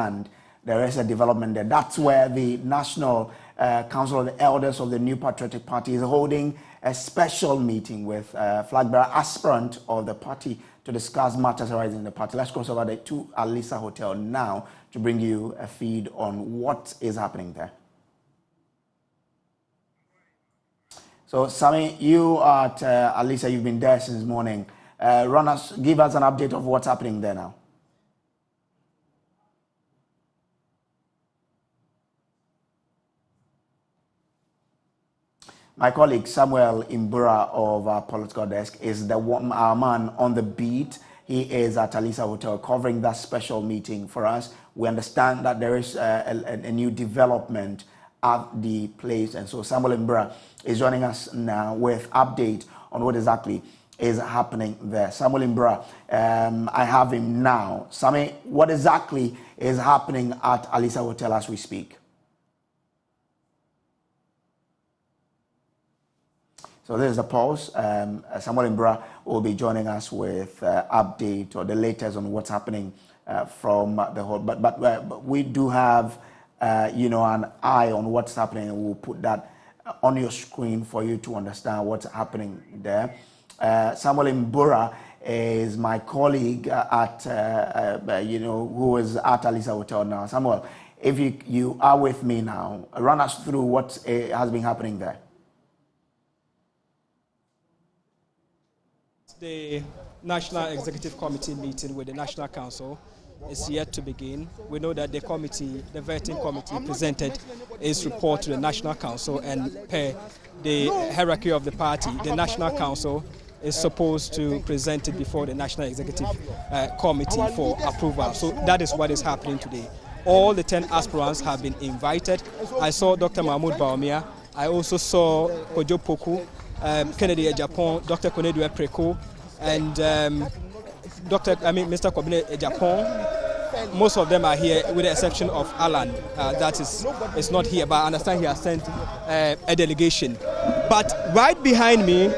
understand there is a development there. That's where the National Council of the Elders of the New Patriotic Party is holding a special meeting with flag bearer aspirant of the party to discuss matters arising in the party. Let's cross over to Alisa Hotel now to bring you a feed on what is happening there. So, Sami, you at Alisa, you've been there since morning. Give us an update of what's happening there now. My colleague Samuel Imbura of our political desk is our man on the beat. He is at Alisa Hotel covering that special meeting for us. We understand that there is a new development at the place, and so Samuel Imbura is joining us now with update on what exactly is happening there. Samuel Imbura, I have him now. Sami, what exactly is happening at Alisa Hotel as we speak? So this is the pause. Samuel Imbura will be joining us with update or the latest on what's happening from the whole. But we do have, an eye on what's happening, and we'll put that on your screen for you to understand what's happening there. Samuel Imbura is my colleague at, who is at Alisa Hotel now. Samuel, if you are with me now, run us through what has been happening there. The National Executive Committee meeting with the National Council is yet to begin. We know that the vetting committee presented its report to the National Council, and per the hierarchy of the party, the National Council is supposed to present it before the National Executive Committee for approval. So that is what is happening today. All the 10 aspirants have been invited. I saw Dr. Mahmoud Baumia. I also saw Kojo Poku, Kennedy Ejapon, Dr. Konedu Epreko, and Mr. Kobine Ejapon. Most of them are here, with the exception of Alan. That is not here, but I understand he has sent a delegation. But right behind me,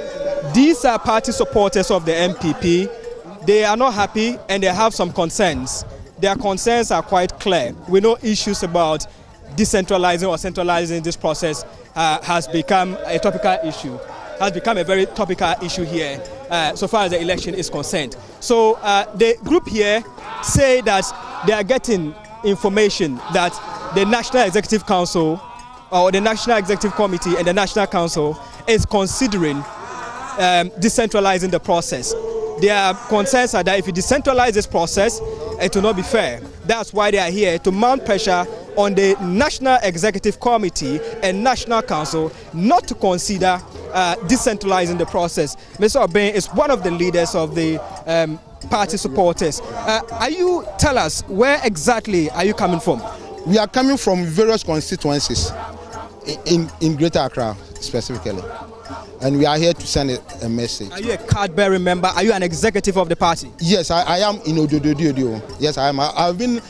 these are party supporters of the NPP. They are not happy, and they have some concerns. Their concerns are quite clear. We know issues about decentralizing or centralizing this process has become a topical issue. Has become a very topical issue here so far as the election is concerned. So the group here say that they are getting information that the National Executive Council or the National Executive Committee and the National Council is considering decentralizing the process. Their concerns are that if you decentralize this process, it will not be fair. That's why they are here to mount pressure on the National Executive Committee and National Council not to consider decentralizing the process. Mr. Obeng is one of the leaders of the party supporters. Tell us, where exactly are you coming from? We are coming from various constituencies in Greater Accra specifically. And we are here to send a message. Are you a card-bearing member? Are you an executive of the party? Yes, I am in Odododio. Yes, I am. I've been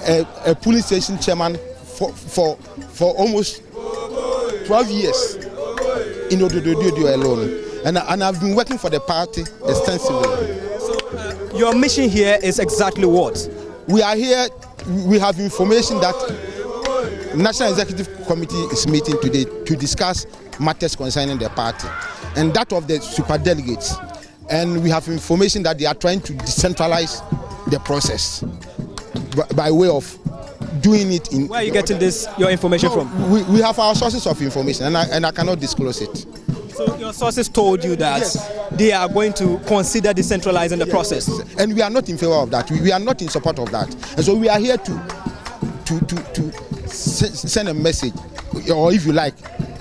a police station chairman for almost 12 years in Odododio alone. And I've been working for the party extensively. So your mission here is exactly what? We are here, we have information that National Executive Committee is meeting today to discuss matters concerning the party and that of the Super Delegates. And we have information that they are trying to decentralize the process by way of doing it in... Where are you getting your information from? We have our sources of information and I cannot disclose it. So your sources told you that they are going to consider decentralizing the process? And we are not in favor of that. We are not in support of that. And so we are here to send a message, or if you like,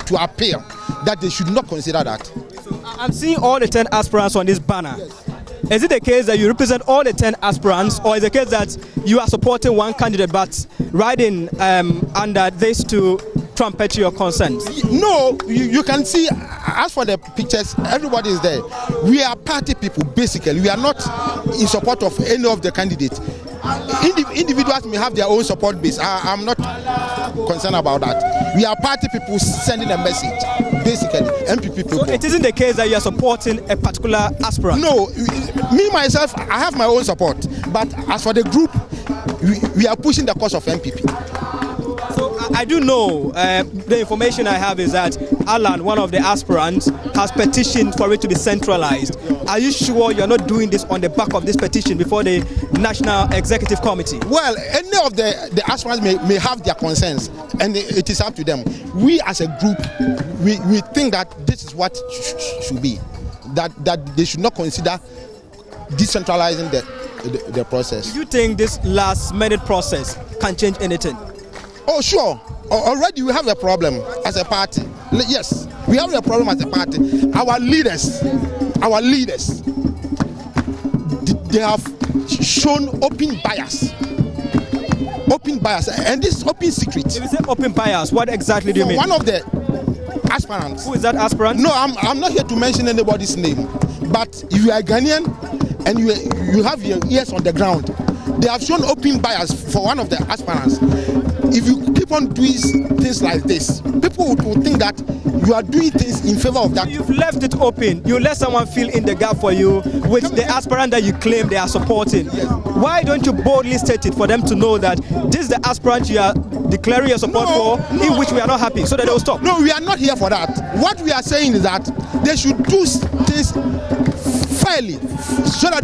to appeal that they should not consider that. So I'm seeing all the 10 aspirants on this banner. Yes. Is it the case that you represent all the 10 aspirants, or is it the case that you are supporting one candidate but riding under this to trumpet your concerns? No, you can see, as for the pictures, everybody is there. We are party people, basically. We are not in support of any of the candidates. Individuals may have their own support base. I'm not concerned about that. We are party people sending a message, basically, NPP people. So it isn't the case that you are supporting a particular aspirant? No, me myself, I have my own support. But as for the group, we are pushing the cause of NPP. So I do know the information I have is that Alan, one of the aspirants, has petitioned for it to be centralized. Are you sure you're not doing this on the back of this petition before the National Executive Committee? Well, any of the aspirants may have their concerns, and it is up to them. We as a group, we think that this is what should be, that they should not consider decentralizing the process. Do you think this last-minute process can change anything? Oh, sure. Already we have a problem as a party. Yes, we have a problem as a party. Our leaders, they have shown open bias, and this is open secret. If you say open bias, what exactly do you mean? One of the aspirants. Who is that aspirant? No, I'm not here to mention anybody's name. But if you are Ghanaian and you have your ears on the ground, they have shown open bias for one of the aspirants. If you keep on doing things like this, people will think that you are doing things in favor of that. You've left it open. You let someone fill in the gap for you with the aspirant that you claim they are supporting. Yes. Why don't you boldly state it for them to know that this is the aspirant you are declaring your support for, in which we are not happy, so that they will stop? No, we are not here for that. What we are saying is that they should do things fairly, so that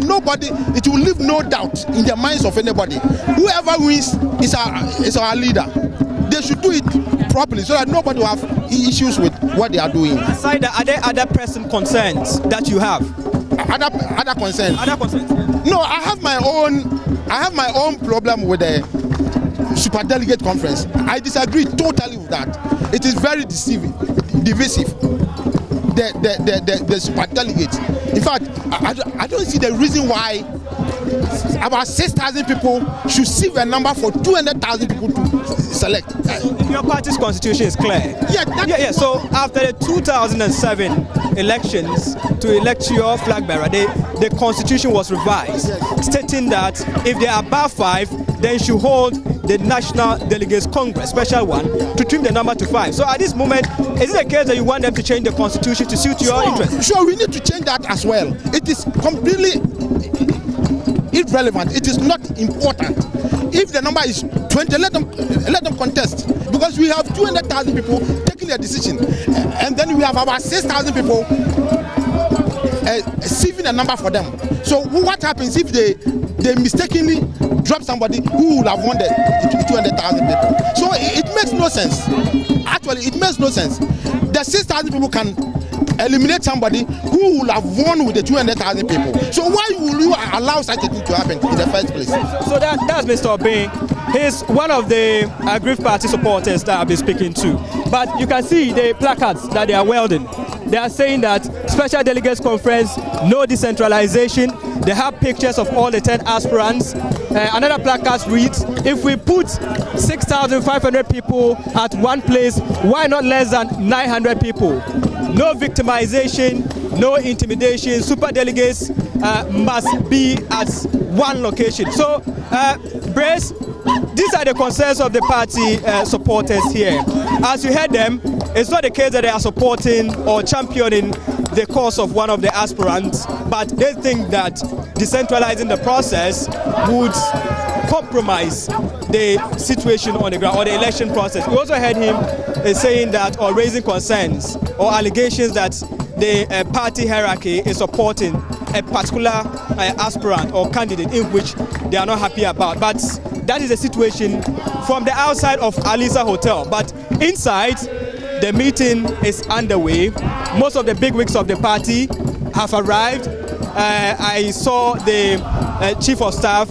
it will leave no doubt in the minds of anybody. Whoever wins is our leader. They should do it properly, so that nobody will have issues with what they are doing. Aside that, are there other pressing concerns that you have? Other concerns? Other concerns? No, I have my own problem with the Super Delegate Conference. I disagree totally with that. It is very divisive. The Super Delegates. In fact, I don't see the reason why about 6,000 people should receive a number for 200,000 people to select. Your party's constitution is clear. Yeah. So after the 2007 elections to elect your flag bearer, the constitution was revised, stating that if they are above 5, then should hold the National Delegates Congress, special one, to trim the number to 5. So at this moment, is it a case that you want them to change the constitution to suit your interests? Sure, we need to change that as well. It is completely irrelevant. It is not important. If the number is 20, let them contest, because we have 200,000 people taking a decision, and then we have about 6,000 people receiving a number for them. So what happens if they mistakenly drop somebody who will have won the 200,000 people? So it makes no sense. Actually, it makes no sense. The 6,000 people can eliminate somebody who will have won with the 200,000 people. So why will you allow such a thing to happen in the first place? So that's Mr. Obey. He's one of the aggrieved party supporters that I've been speaking to. But you can see the placards that they are welding. They are saying that Special Delegates Conference, no decentralization. They have pictures of all the 10 aspirants. Another placard reads, if we put 6,500 people at one place, why not less than 900 people? No victimization, no intimidation. Super delegates must be at one location. So, Brace, these are the concerns of the party supporters here. As you heard them, it's not the case that they are supporting or championing the cause of one of the aspirants, but they think that decentralizing the process would compromise the situation on the ground or the election process. We also heard him saying that, or raising concerns or allegations that the party hierarchy is supporting a particular aspirant or candidate in which they are not happy about. But that is the situation from the outside of Alisa Hotel. But inside, the meeting is underway. Most of the bigwigs of the party have arrived. I saw the Chief of Staff,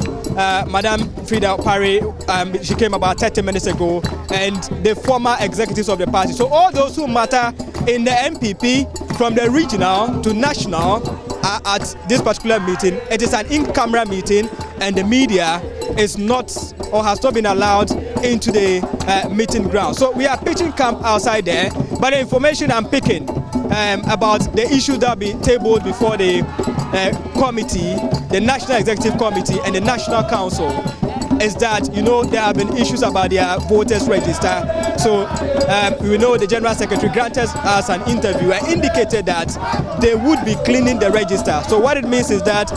Madam Frida Opare, she came about 30 minutes ago, and the former executives of the party. So all those who matter in the NPP, from the regional to national, are at this particular meeting. It is an in-camera meeting, and the media is not or has not been allowed into the meeting ground. So we are pitching camp outside there, but the information I'm picking about the issues that will be tabled before the committee, the National Executive Committee and the National Council, is that, you know, there have been issues about their voters register. So we know the General Secretary granted us an interview and indicated that they would be cleaning the register. So what it means is that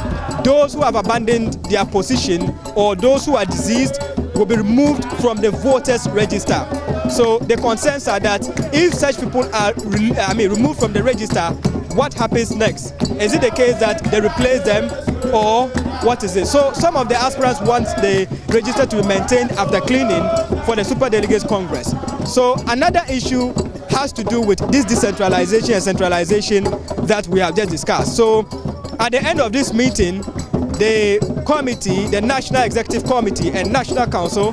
those who have abandoned their position or those who are deceased will be removed from the voters register. So the concerns are that if such people are removed from the register, what happens next? Is it the case that they replace them, or what is it? So some of the aspirants want the register to be maintained after cleaning for the Super Delegates Congress. So another issue has to do with this decentralization and centralization that we have just discussed. So at the end of this meeting, the committee, the National Executive Committee and National Council,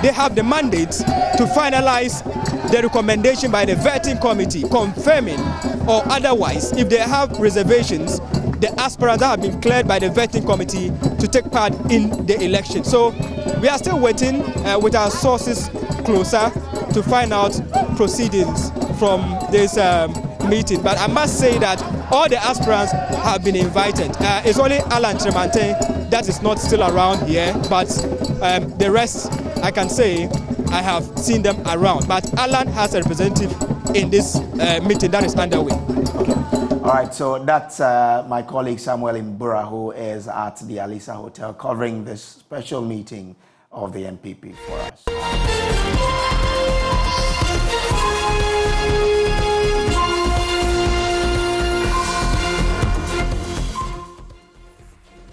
they have the mandate to finalize the recommendation by the vetting committee, confirming or otherwise, if they have reservations, the aspirants that have been cleared by the vetting committee to take part in the election. So we are still waiting with our sources closer to find out proceedings from this meeting. But I must say that all the aspirants have been invited. It's only Alan Tremantin that is not still around here, but the rest, I can say, I have seen them around. But Alan has a representative in this meeting that is underway. Okay. All right, so that's my colleague Samuel Imbura, who is at the Alisa Hotel covering this special meeting of the NPP for us.